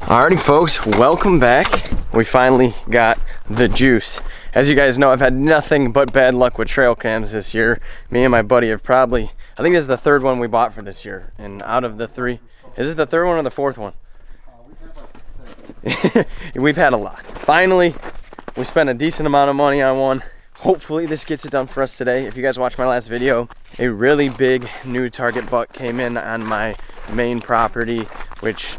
Alrighty folks, welcome back. We finally got the juice. As you guys know, I've had nothing but bad luck with trail cams this year. Me and my buddy have probably, I think this is the third one we bought for this year. And out of the three, is this the third one or the fourth one? We've had a lot. Finally, we spent a decent amount of money on one. Hopefully this gets it done for us today. If you guys watched my last video, a really big new target buck came in on my main property, which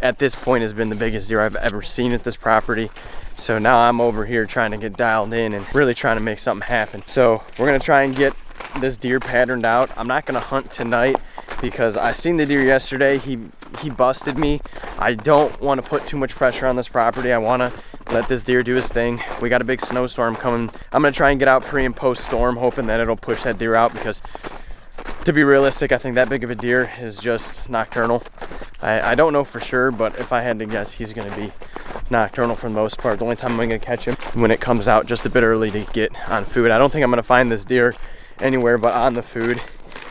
at this point has been the biggest deer I've ever seen at this property. So now I'm over here trying to get dialed in and really trying to make something happen. So we're gonna try and get this deer patterned out. I'm not gonna hunt tonight because I seen the deer yesterday. He busted me. I don't want to put too much pressure on this property. I want to let this deer do his thing. We got a big snowstorm coming. I'm gonna try and get out pre and post storm, hoping that it'll push that deer out, because to be realistic, I think that big of a deer is just nocturnal. I don't know for sure, but if I had to guess, he's gonna be nocturnal for the most part. The only time I'm gonna catch him when it comes out just a bit early to get on food. I don't think I'm gonna find this deer anywhere but on the food.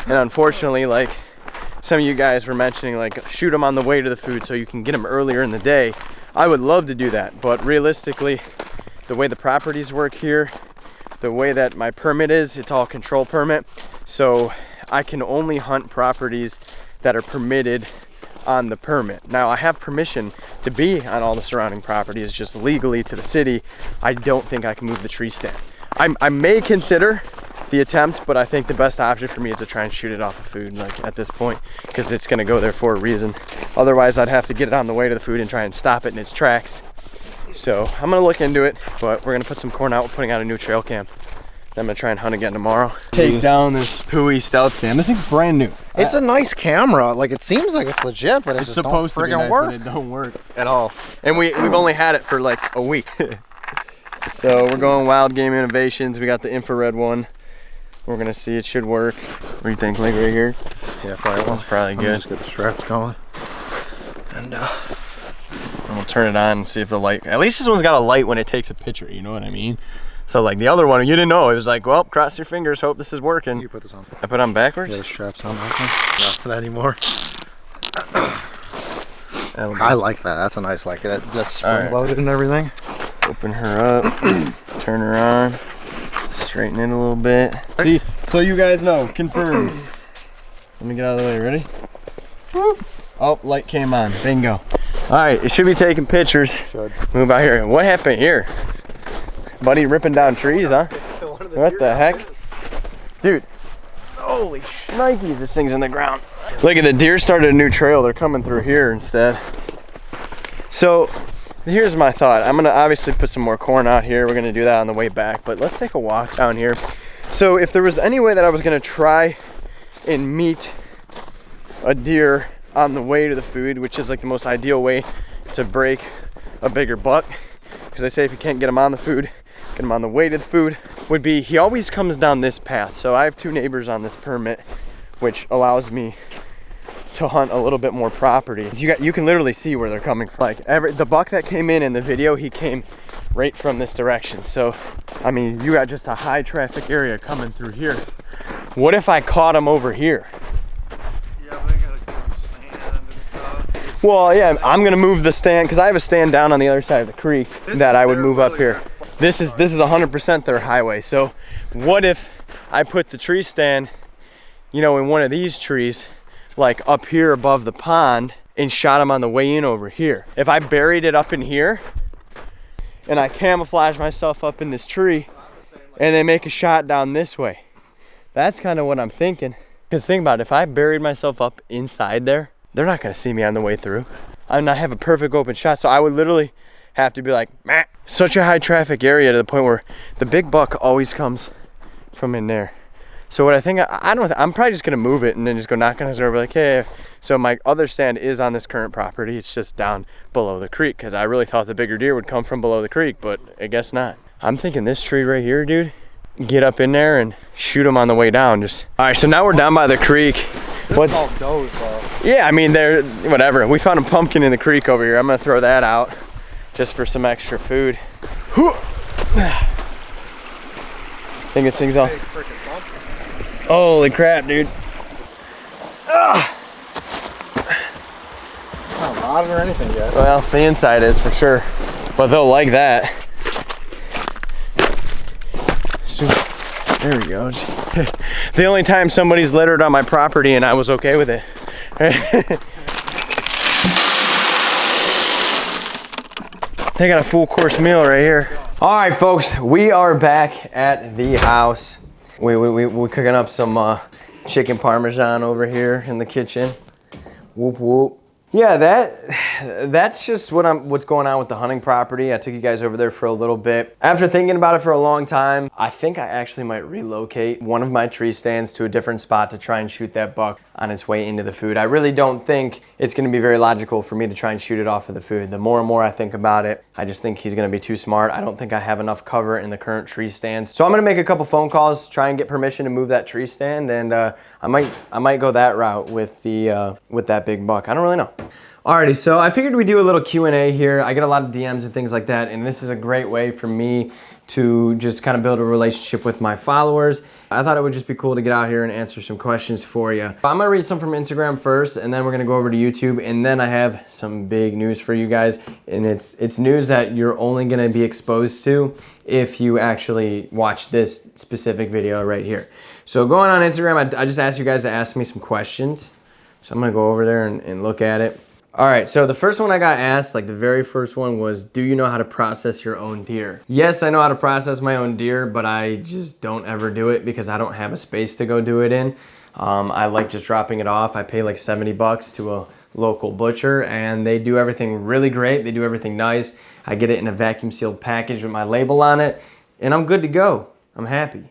And unfortunately, like some of you guys were mentioning, like shoot him on the way to the food so you can get him earlier in the day. I would love to do that, but realistically, the way the properties work here, the way that my permit is, it's all control permit. So I can only hunt properties that are permitted on the permit. Now I have permission to be on all the surrounding properties, just legally to the city. I don't think I can move the tree stand. I may consider the attempt, but I think the best option for me is to try and shoot it off the food, like at this point, because it's going to go there for a reason. Otherwise I'd have to get it on the way to the food and try and stop it in its tracks. So I'm going to look into it, but we're going to put some corn out. We're putting out a new trail cam. I'm gonna try and hunt again tomorrow. Take down this Pui stealth cam. This thing's brand new. It's a nice camera. Like, it seems like it's legit, but it's supposed to be nice, but it don't work at all. And we've only had it for like a week. So we're going Wild Game Innovations. We got the infrared one. We're gonna see, it should work. What do you think, like right here? Yeah, probably. That's probably good. Just get the straps going. And we'll turn it on and see if the light, at least this one's got a light when it takes a picture, you know what I mean? So like the other one, you didn't know. It was like, well, cross your fingers, hope this is working. You put this on. I put it on backwards? Yeah, the strap's on. Not anymore. I like that. That's a nice, like, that's spring loaded and everything. Open her up, turn her on, straighten it a little bit. See, so you guys know, confirmed. Let me get out of the way, ready? Whoop. Oh, light came on, bingo. All right, it should be taking pictures. Should. Move out here. What happened here? Buddy ripping down trees, huh? What the heck? Dude, holy shnikes, this thing's in the ground. Look at the deer started a new trail. They're coming through here instead. So here's my thought. I'm gonna obviously put some more corn out here. We're gonna do that on the way back, but let's take a walk down here. So if there was any way that I was gonna try and meet a deer on the way to the food, which is like the most ideal way to break a bigger buck, because they say if you can't get him on the food, get him on the way to the food, would be he always comes down this path. So I have two neighbors on this permit, which allows me to hunt a little bit more property. You can literally see where they're coming from. Like the buck that came in the video, he came right from this direction. So I mean, you got just a high traffic area coming through here. What if I caught him over here? Yeah, they gotta go stand and stuff. Well, yeah, I'm gonna move the stand because I have a stand down on the other side of the creek that I would move up here. This is 100% their highway. So what if I put the tree stand, you know, in one of these trees, like up here above the pond, and shot him on the way in over here? If I buried it up in here and I camouflage myself up in this tree and then make a shot down this way, that's kind of what I'm thinking. Because think about it, if I buried myself up inside there, they're not gonna see me on the way through. I'm not have a perfect open shot, so I would literally have to be like, meh. Such a high traffic area to the point where the big buck always comes from in there. So what I think, I'm probably just gonna move it and then just go knock on his door, be like, hey. So my other stand is on this current property. It's just down below the creek, because I really thought the bigger deer would come from below the creek, but I guess not. I'm thinking this tree right here, dude, get up in there and shoot him on the way down. Just all right, so now we're down by the creek. What's all does though? Yeah, I mean, they're whatever. We found a pumpkin in the creek over here. I'm gonna throw that out just for some extra food. Think this thing's all. Holy crap, dude. not rotted or anything yet. Well, the inside is for sure, but they'll like that. So, there we go. The only time somebody's littered on my property and I was okay with it. They got a full course meal right here. All right, folks, we are back at the house. We're cooking up some chicken parmesan over here in the kitchen. Whoop whoop. Yeah, that's just what's going on with the hunting property. I took you guys over there for a little bit. After thinking about it for a long time, I think I actually might relocate one of my tree stands to a different spot to try and shoot that buck on its way into the food. I really don't think it's gonna be very logical for me to try and shoot it off of the food. The more and more I think about it, I just think he's gonna be too smart. I don't think I have enough cover in the current tree stands. So I'm gonna make a couple phone calls, try and get permission to move that tree stand, and I might go that route with that big buck. I don't really know. Alrighty, so I figured we'd do a little Q&A here. I get a lot of DMs and things like that, and this is a great way for me to just kind of build a relationship with my followers. I thought it would just be cool to get out here and answer some questions for you. I'm gonna read some from Instagram first, and then we're gonna go over to YouTube, and then I have some big news for you guys, and it's news that you're only gonna be exposed to if you actually watch this specific video right here. So going on Instagram, I just asked you guys to ask me some questions. So I'm gonna go over there and look at it. All right, so the first one I got asked, like the very first one was, do you know how to process your own deer? Yes, I know how to process my own deer, but I just don't ever do it because I don't have a space to go do it in. I like just dropping it off. I pay like 70 bucks to a local butcher and they do everything really great. They do everything nice. I get it in a vacuum sealed package with my label on it and I'm good to go. I'm happy.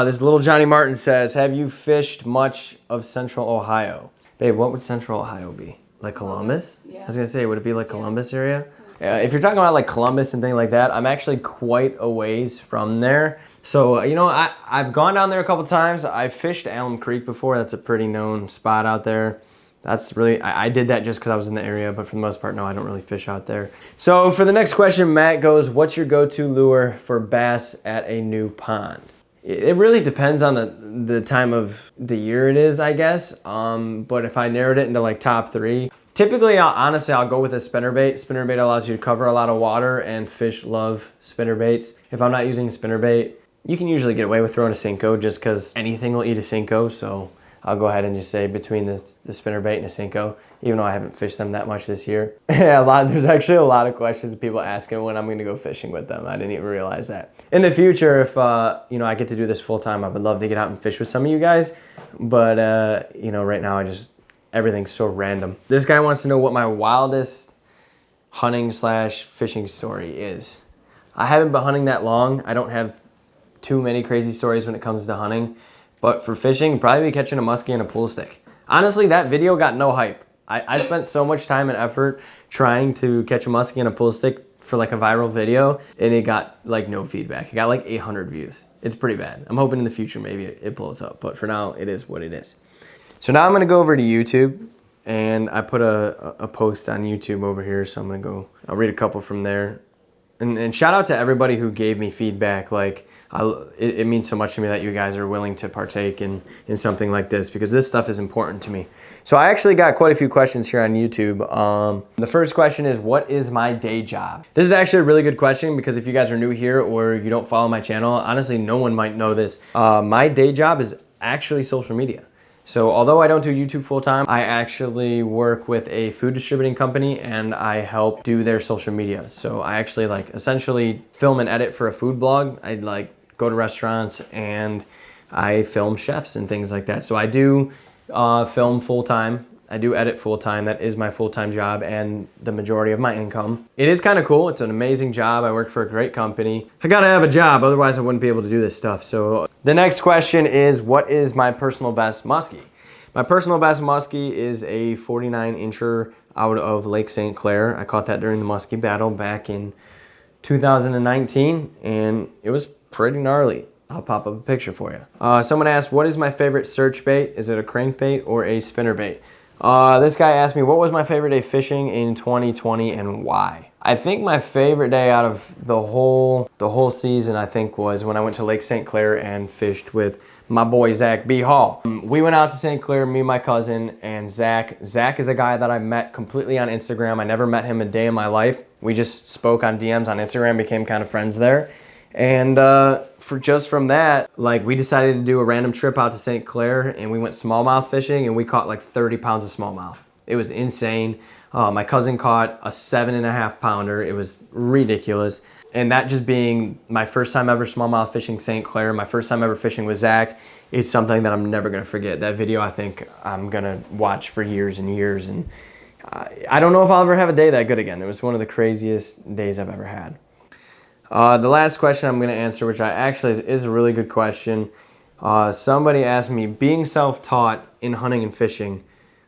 This little Johnny Martin says, have you fished much of Central Ohio? Babe, what would Central Ohio be? Like Columbus? Yeah. I was gonna say, would it be like Columbus area? If you're talking about like Columbus and things like that, I'm actually quite a ways from there. So, you know, I've gone down there a couple times. I fished Alum Creek before. That's a pretty known spot out there. That's really, I did that just because I was in the area, but for the most part, no, I don't really fish out there. So for the next question, Matt goes, what's your go-to lure for bass at a new pond? It really depends on the time of the year it is, I guess. But if I narrowed it into like top 3, typically, honestly, I'll go with a spinnerbait. Spinnerbait allows you to cover a lot of water and fish love spinnerbaits. If I'm not using spinnerbait, you can usually get away with throwing a Cinco just because anything will eat a Cinco. So I'll go ahead and just say between the spinnerbait and a Cinco, even though I haven't fished them that much this year. Yeah, there's actually a lot of questions of people asking when I'm gonna go fishing with them. I didn't even realize that. In the future, if you know, I get to do this full time, I would love to get out and fish with some of you guys. But you know, right now everything's so random. This guy wants to know what my wildest hunting / fishing story is. I haven't been hunting that long. I don't have too many crazy stories when it comes to hunting. But for fishing, probably catching a muskie and a pool stick. Honestly, that video got no hype. I spent so much time and effort trying to catch a muskie and a pool stick for like a viral video, and it got like no feedback. It got like 800 views. It's pretty bad. I'm hoping in the future maybe it blows up, but for now, it is what it is. So now I'm gonna go over to YouTube, and I put a post on YouTube over here, so I'm gonna go, I'll read a couple from there. And shout out to everybody who gave me feedback. Like, it means so much to me that you guys are willing to partake in something like this because this stuff is important to me. So I actually got quite a few questions here on YouTube. The first question is, what is my day job? This is actually a really good question because if you guys are new here or you don't follow my channel, honestly, no one might know this. My day job is actually social media. So although I don't do YouTube full time, I actually work with a food distributing company and I help do their social media. So I actually like essentially film and edit for a food blog. I like go to restaurants and I film chefs and things like that. So I do film full time. I do edit full time. That is my full-time job and the majority of my income. It is kind of cool. It's an amazing job. I work for a great company. I gotta have a job, otherwise I wouldn't be able to do this stuff. So the next question is, what is my personal best muskie? My personal best muskie is a 49-incher out of Lake St. Clair. I caught that during the muskie battle back in 2019 and it was pretty gnarly. I'll pop up a picture for you. Someone asked, what is my favorite search bait? Is it a crankbait or a spinnerbait? This guy asked me, what was my favorite day fishing in 2020 and why? I think my favorite day out of the whole season, I think, was when I went to Lake St. Clair and fished with my boy Zach B. Hall. We went out to St. Clair, me and my cousin, and Zach. Zach is a guy that I met completely on Instagram. I never met him a day in my life. We just spoke on DMs on Instagram, became kind of friends there. And from that, like, we decided to do a random trip out to St. Clair, and we went smallmouth fishing, and we caught like 30 pounds of smallmouth. It was insane. My cousin caught a 7.5 pounder. It was ridiculous. And that just being my first time ever smallmouth fishing St. Clair, my first time ever fishing with Zach, it's something that I'm never gonna forget. That video, I think I'm gonna watch for years and years. And I don't know if I'll ever have a day that good again. It was one of the craziest days I've ever had. The last question I'm gonna answer, which is a really good question. Somebody asked me, being self-taught in hunting and fishing,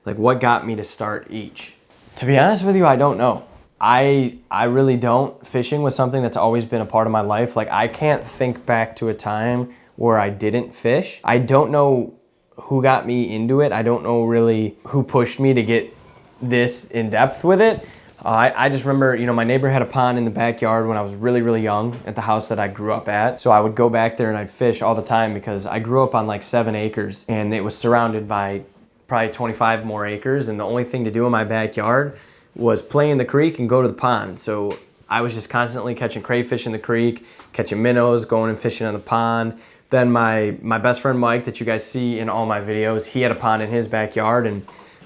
like, what got me to start each? To be honest with you, I don't know. I really don't. Fishing was something that's always been a part of my life. Like, I can't think back to a time where I didn't fish. I don't know who got me into it. I don't know really who pushed me to get this in depth with it. I just remember, you know, my neighbor had a pond in the backyard when I was really, really young at the house that I grew up at. So I would go back there and I'd fish all the time because I grew up on like 7 acres and it was surrounded by probably 25 more acres. And the only thing to do in my backyard was play in the creek and go to the pond. So I was just constantly catching crayfish in the creek, catching minnows, going and fishing in the pond. Then my best friend Mike, that you guys see in all my videos, he had a pond in his backyard, and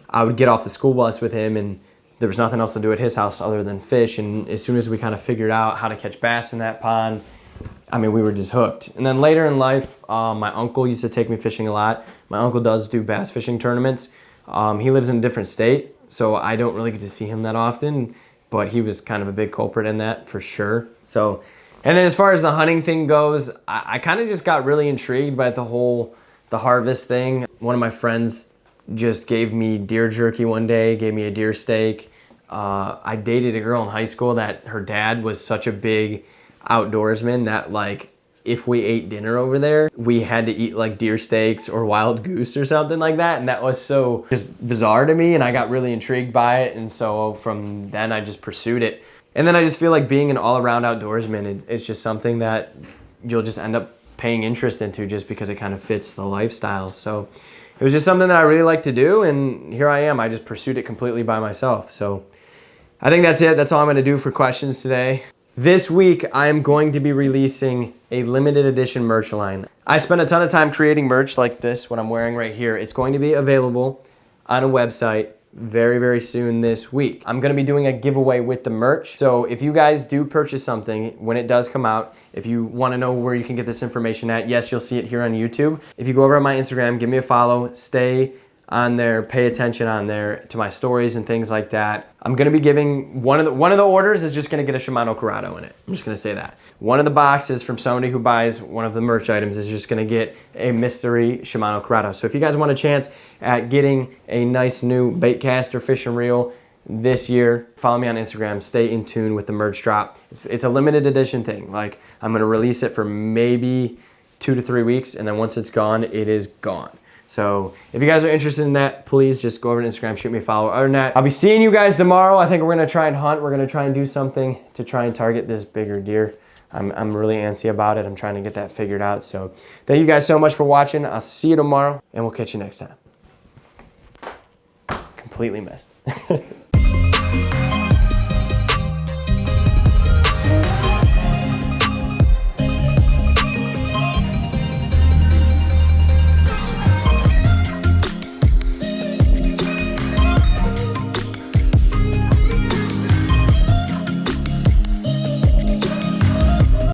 I would get off the school bus with him, and there was nothing else to do at his house other than fish. And as soon as we kind of figured out how to catch bass in that pond, I mean, we were just hooked. And then later in life, my uncle used to take me fishing a lot. My uncle does do bass fishing tournaments. He lives in a different state, so I don't really get to see him that often, but he was kind of a big culprit in that for sure. So, and then as far as the hunting thing goes, I kind of just got really intrigued by the harvest thing. One of my friends just gave me deer jerky one day, gave me a deer steak. I dated a girl in high school that her dad was such a big outdoorsman that, like, if we ate dinner over there, we had to eat like deer steaks or wild goose or something like that. And that was so just bizarre to me, and I got really intrigued by it. And so from then I just pursued it. And then I just feel like being an all-around outdoorsman, it's just something that you'll just end up paying interest into just because it kind of fits the lifestyle. So it was just something that I really like to do, and here I am. I just pursued it completely by myself. So I think that's it. That's all I'm gonna do for questions today. This week, I am going to be releasing a limited edition merch line. I spent a ton of time creating merch like this, what I'm wearing right here. It's going to be available on a website very, very soon this week. I'm gonna be doing a giveaway with the merch. So if you guys do purchase something, when it does come out, if you wanna know where you can get this information at, yes, you'll see it here on YouTube. If you go over on my Instagram, give me a follow, stay on there, pay attention on there to my stories and things like that. I'm gonna be giving, one of the orders is just gonna get a Shimano Curado in it. I'm just gonna say that. One of the boxes from somebody who buys one of the merch items is just gonna get a mystery Shimano Curado. So if you guys want a chance at getting a nice new bait caster fishing reel this year, follow me on Instagram, stay in tune with the merch drop. It's a limited edition thing. Like, I'm gonna release it for maybe 2 to 3 weeks, and then once it's gone, it is gone. So if you guys are interested in that, please just go over to Instagram, shoot me a follow. Other than that, I'll be seeing you guys tomorrow. I think we're gonna try and hunt. We're gonna try and do something to try and target this bigger deer. I'm really antsy about it. I'm trying to get that figured out. So thank you guys so much for watching. I'll see you tomorrow, and we'll catch you next time. Completely missed.